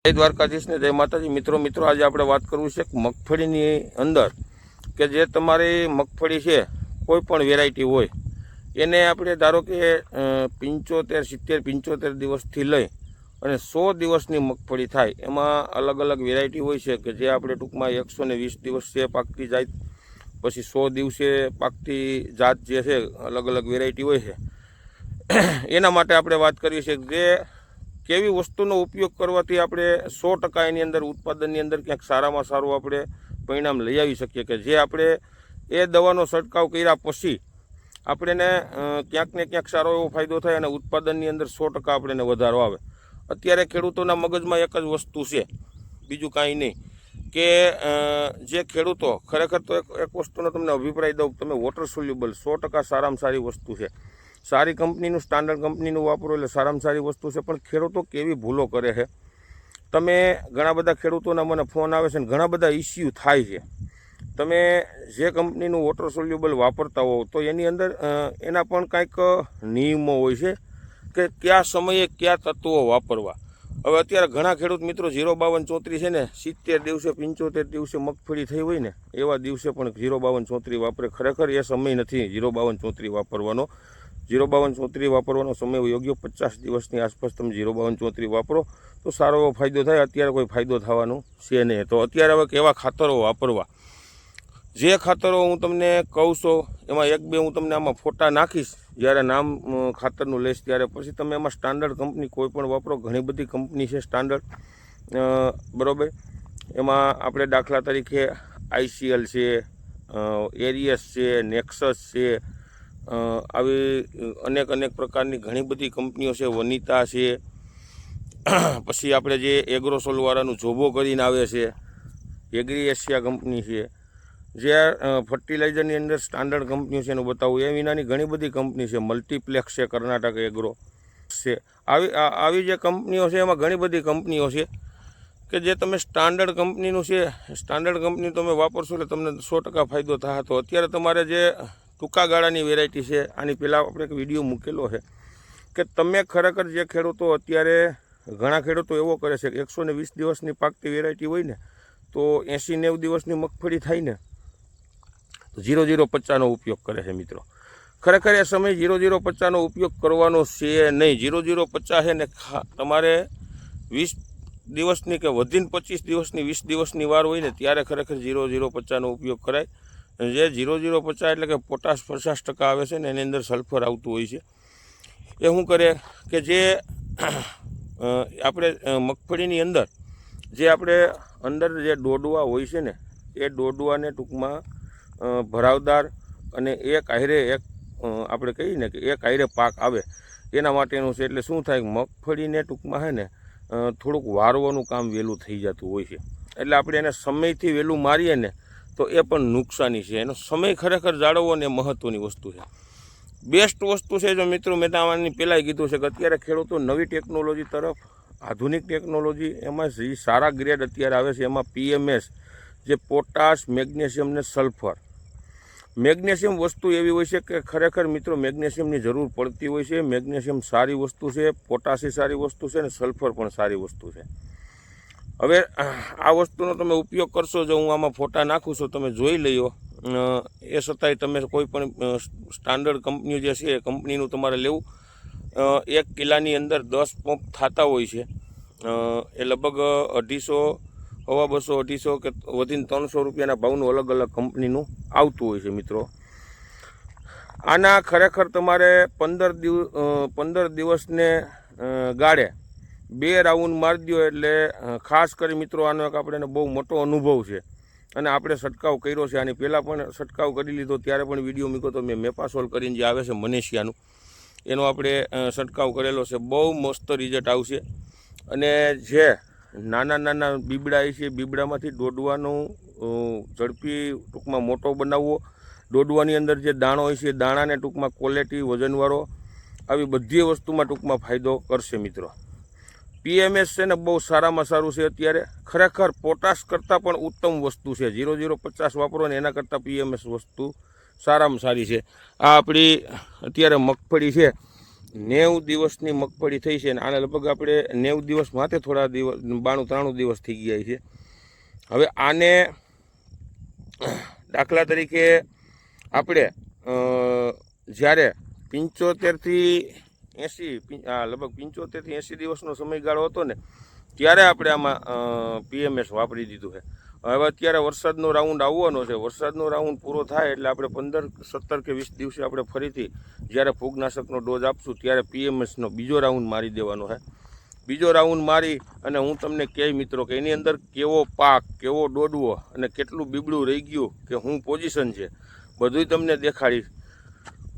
જય દ્વારકાધીશ ને જય માતાજી મિત્રો આજે આપણે વાત કરવું છે મગફળીની અંદર કે જે તમારી મગફળી છે કોઈ પણ વેરાયટી હોય એને આપણે ધારો કે 75 દિવસથી લઈ અને 100 દિવસની મગફળી થાય એમાં અલગ અલગ વેરાયટી હોય છે કે જે આપણે ટૂંકમાં 120 દિવસ છે પાકતી જાત, પછી 100 દિવસે પાકતી જાત જે છે અલગ અલગ વેરાયટી હોય છે। એના માટે આપણે વાત કરવી છે જે કેવી વસ્તુનો ઉપયોગ કરવાથી આપણે 100% એની અંદર ઉત્પાદનની અંદર ક્યાંક સારામાં સારું આપણે પરિણામ લઈ આવી શકીએ કે જે આપણે એ દવાનો છંટકાવ કર્યા પછી આપણને ક્યાંક ને ક્યાંક સારો એવો ફાયદો થાય અને ઉત્પાદનની અંદર 100% આપણને વધારો આવે। અત્યારે ખેડૂતોના મગજમાં એક જ વસ્તુ છે, બીજું કાંઈ નહીં કે જે ખેડૂતો ખરેખર તો એક વસ્તુનો તમને અભિપ્રાય દઉં, તમે વોટર સોલ્યુબલ 100% સારામાં સારી વસ્તુ છે, સારી કંપનીનું સ્ટાન્ડર્ડ કંપનીનું વાપરો એટલે સારામાં સારી વસ્તુ છે। પણ ખેડૂતો કેવી ભૂલો કરે છે, તમે ઘણા બધા ખેડૂતોના મને ફોન આવે છે ને ઘણા બધા ઇસ્યુ થાય છે। તમે જે કંપનીનું વોટર સોલ્યુબલ વાપરતા હો તો એની અંદર એના પણ કાંઈક નિયમો હોય છે કે કયા સમયે કયા તત્વો વાપરવા। હવે અત્યારે ઘણા ખેડૂત મિત્રો 05234 છે ને 70 દિવસે 75 દિવસે મગફળી થઈ હોય ને એવા દિવસે પણ 05234 વાપરે। ખરેખર એ સમય નથી 05234 વાપરવાનો। 05234 વાપરવાનો સમય યોગ્ય 50 દિવસની આસપાસ તમે 05234 વાપરો તો સારો એવો ફાયદો થાય। અત્યારે કોઈ ફાયદો થવાનો છે નહીં। તો અત્યારે હવે કેવા ખાતરો વાપરવા, જે ખાતરો હું તમને કહું છું એમાં એક બે હું તમને આમાં ફોટા નાખીશ, જ્યારે નામ ખાતરનું લઈશ ત્યારે પછી તમે એમાં સ્ટાન્ડર્ડ કંપની કોઈ પણ વાપરો, ઘણી બધી કંપની છે સ્ટાન્ડર્ડ, બરાબર। એમાં આપણે દાખલા તરીકે ICL છે, એરિયસ છે, નેક્સસ છે, આવી અનેક પ્રકારની ઘણી બધી કંપનીઓ છે, વનિતા છે, પછી આપણે જે એગ્રોસોલવાળાનું જોબો કરીને આવે છે, એગ્રી એશિયા કંપની છે, જે ફર્ટિલાઇઝરની અંદર સ્ટાન્ડર્ડ કંપનીઓ છે એનું બતાવું, એ વિનાની ઘણી બધી કંપની છે, મલ્ટીપ્લેક્સ છે, કર્ણાટક એગ્રો છે, આવી જે કંપનીઓ છે એમાં ઘણી બધી કંપનીઓ છે કે જે તમે સ્ટાન્ડર્ડ કંપનીનું છે, સ્ટાન્ડર્ડ કંપની તમે વાપરશો એટલે તમને 100% ફાયદો થાય। તો અત્યારે તમારે જે ટૂંકા ગાળાની વેરાયટી છે, આની પહેલાં આપણે એક વિડીયો મૂકેલો છે કે તમે ખરેખર જે ખેડૂતો અત્યારે ઘણા ખેડૂતો એવો કરે છે કે 120 દિવસની પાકતી વેરાયટી હોય ને તો 80-90 દિવસની મગફળી થાય ને 0050નો ઉપયોગ કરે છે મિત્રો। ખરેખર એ સમય 0050નો ઉપયોગ કરવાનો છે નહીં। 0050 છે ને તમારે 20 દિવસની કે વધીને 25 દિવસની 20 દિવસની વાર હોય ને ત્યારે ખરેખર 0050નો ઉપયોગ કરાય। જે 0050 એટલે કે પોટાશ 50% આવે છે ને એની અંદર સલ્ફર આવતું હોય છે। એ શું કરે કે જે આપણે મગફળીની અંદર જે આપણે અંદર જે ડોડવા હોય છે ને એ ડોડવાને ટૂંકમાં ભરાવદાર અને એક આયરે એક આપણે કહીએ ને કે એક આયરે પાક આવે એના માટેનું છે। એટલે શું થાય મગફળીને ટૂંકમાં છે ને થોડુંક વારવાનું કામ વહેલું થઈ જતું હોય છે, એટલે આપણે એને સમયથી વહેલું મારીએ ને તો એ પણ નુકસાની છે। એનો સમય ખરેખર જાળવવો ને મહત્ત્વની વસ્તુ છે, બેસ્ટ વસ્તુ છે। જો મિત્રો મેં આની પહેલાંય કીધું છે કે અત્યારે ખેડૂતો નવી ટેકનોલોજી તરફ, આધુનિક ટેકનોલોજી એમાં જે સારા ગ્રેડ અત્યારે આવે છે એમાં PMS જે પોટાશ, મેગ્નેશિયમ ને સલ્ફર, મેગ્નેશિયમ વસ્તુ એવી હોય છે કે ખરેખર મિત્રો મેગ્નેશિયમની જરૂર પડતી હોય છે। મેગ્નેશિયમ સારી વસ્તુ છે, પોટાશી સારી વસ્તુ છે ને સલ્ફર પણ સારી વસ્તુ છે। હવે આ વસ્તુનો તમે ઉપયોગ કરશો, જો હું આમાં ફોટા નાખું છું તમે જોઈ લઈઓ, એ છતાંય તમે કોઈ પણ સ્ટાન્ડર્ડ કંપનીઓ જે છે એ કંપનીનું તમારે લેવું। 1 કિલાની અંદર 10 પંપ થતા હોય છે, એ લગભગ 250, 250 કે વધીને 300 રૂપિયાના ભાવનું અલગ અલગ કંપનીનું આવતું હોય છે મિત્રો। આના ખરેખર તમારે 15 દિવસને ગાળે 2 રાઉન્ડ મારી દો એટલે ખાસ કરી મિત્રો આનો એક આપણે બહુ મોટો અનુભવ છે અને આપણે છંટકાવ કર્યો છે। આની પહેલાં પણ છંટકાવ કરી લીધો ત્યારે પણ વિડીયો મૂક્યો તો મેં મેપાસોલ કરીને જે આવે છે મનેશિયાનું, એનો આપણે છંટકાવ કરેલો છે, બહુ મસ્ત રિઝલ્ટ આવશે। અને જે નાના બીબડા છે, બીબડામાંથી ડોડવાનું ઝડપી ટૂંકમાં મોટો બનાવવો, ડોડવાની અંદર જે દાણો હોય છે એ દાણાને ટૂંકમાં ક્વોલિટી વજનવાળો, આવી બધી વસ્તુમાં ટૂંકમાં ફાયદો કરશે મિત્રો। PMS છે ને બહુ સારામાં સારું છે અત્યારે, ખરેખર પોટાશ કરતાં પણ ઉત્તમ વસ્તુ છે। 0050 વાપરો ને એના કરતાં PMS વસ્તુ સારામાં સારી છે। આ આપણી અત્યારે મગફળી છે 90 દિવસની મગફળી થઈ છે અને આને લગભગ આપણે 90 દિવસ માથે થોડા દિવસ 92-93 દિવસ થઈ ગયા છે. હવે આને દાખલા તરીકે આપણે જ્યારે 75 થી 80 લગભગ 75 થી 80 દિવસનો સમયગાળો હતો ને ત્યારે આપણે આમાં PMS વાપરી દીધું છે. હવે અત્યારે વરસાદનો રાઉન્ડ આવવાનો છે. વરસાદનો રાઉન્ડ પૂરો થાય એટલે આપણે 15, 17 કે 20 દિવસે આપણે ફરીથી જ્યારે ફૂગનાશકનો ડોઝ આપશું ત્યારે PMSનો બીજો રાઉન્ડ મારી દેવાનો છે. બીજો રાઉન્ડ મારી અને હું તમને કહે મિત્રો કે એની અંદર કેવો પાક, કેવો ડોડવો અને કેટલું બીબડું રહી ગયું કે હું પોઝિશન છે બધુંય તમને દેખાડીશ.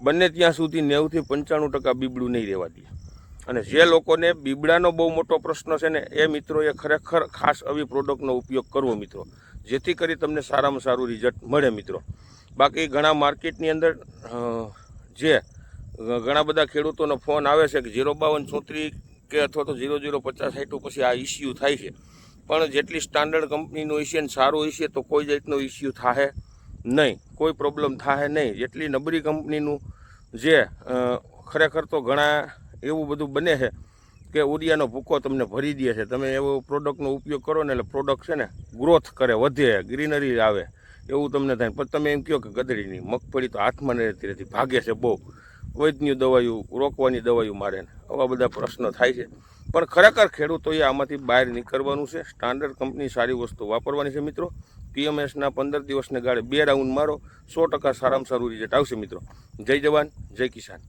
બંને ત્યાં સુધી 90 થી 95% બીબડું નહીં રહેવા દે. અને જે લોકોને બીબડાનો બહુ મોટો પ્રશ્ન છે ને એ મિત્રોએ ખરેખર ખાસ આવી પ્રોડક્ટનો ઉપયોગ કરવો મિત્રો, જેથી કરી તમને સારામાં સારું રિઝલ્ટ મળે મિત્રો. બાકી ઘણા માર્કેટની અંદર જે ઘણા બધા ખેડૂતોનો ફોન આવે છે કે 05234 કે અથવા તો 0050 પછી આ ઇસ્યુ થાય છે, પણ જેટલી સ્ટાન્ડર્ડ કંપનીનું હશે ને સારું હશે તો કોઈ જાતનો ઇસ્યુ થાય નહીં, કોઈ પ્રોબ્લેમ થાય નહીં. જેટલી નબળી કંપનીનું જે ખરેખર તો ઘણા એવું બધું બને છે કે ઉડિયાનો ભૂકો તમને ભરી દે છે. તમે એવો પ્રોડક્ટનો ઉપયોગ કરો ને એટલે પ્રોડક્ટ છે ને ગ્રોથ કરે, વધે, ગ્રીનરી આવે એવું તમને થાય. પણ તમે એમ કહો કે ગધડીની મગફળી તો હાથમાં નથી રહેતી, ભાગે છે બહુ, વૈદ્યની દવાઈઓ, રોકવાની દવાઈઓ મારે ને આવા બધા પ્રશ્નો થાય છે. પણ ખરેખર ખેડૂતોએ આમાંથી બહાર નીકળવાનું છે. સ્ટાન્ડર્ડ કંપની સારી વસ્તુ વાપરવાની છે મિત્રો. PMSના 15 દિવસને ગાળે 2 રાઉન્ડ મારો, 100% સારામાં સારું રિઝલ્ટ આવશે મિત્રો. જય જવાન, જય કિસાન.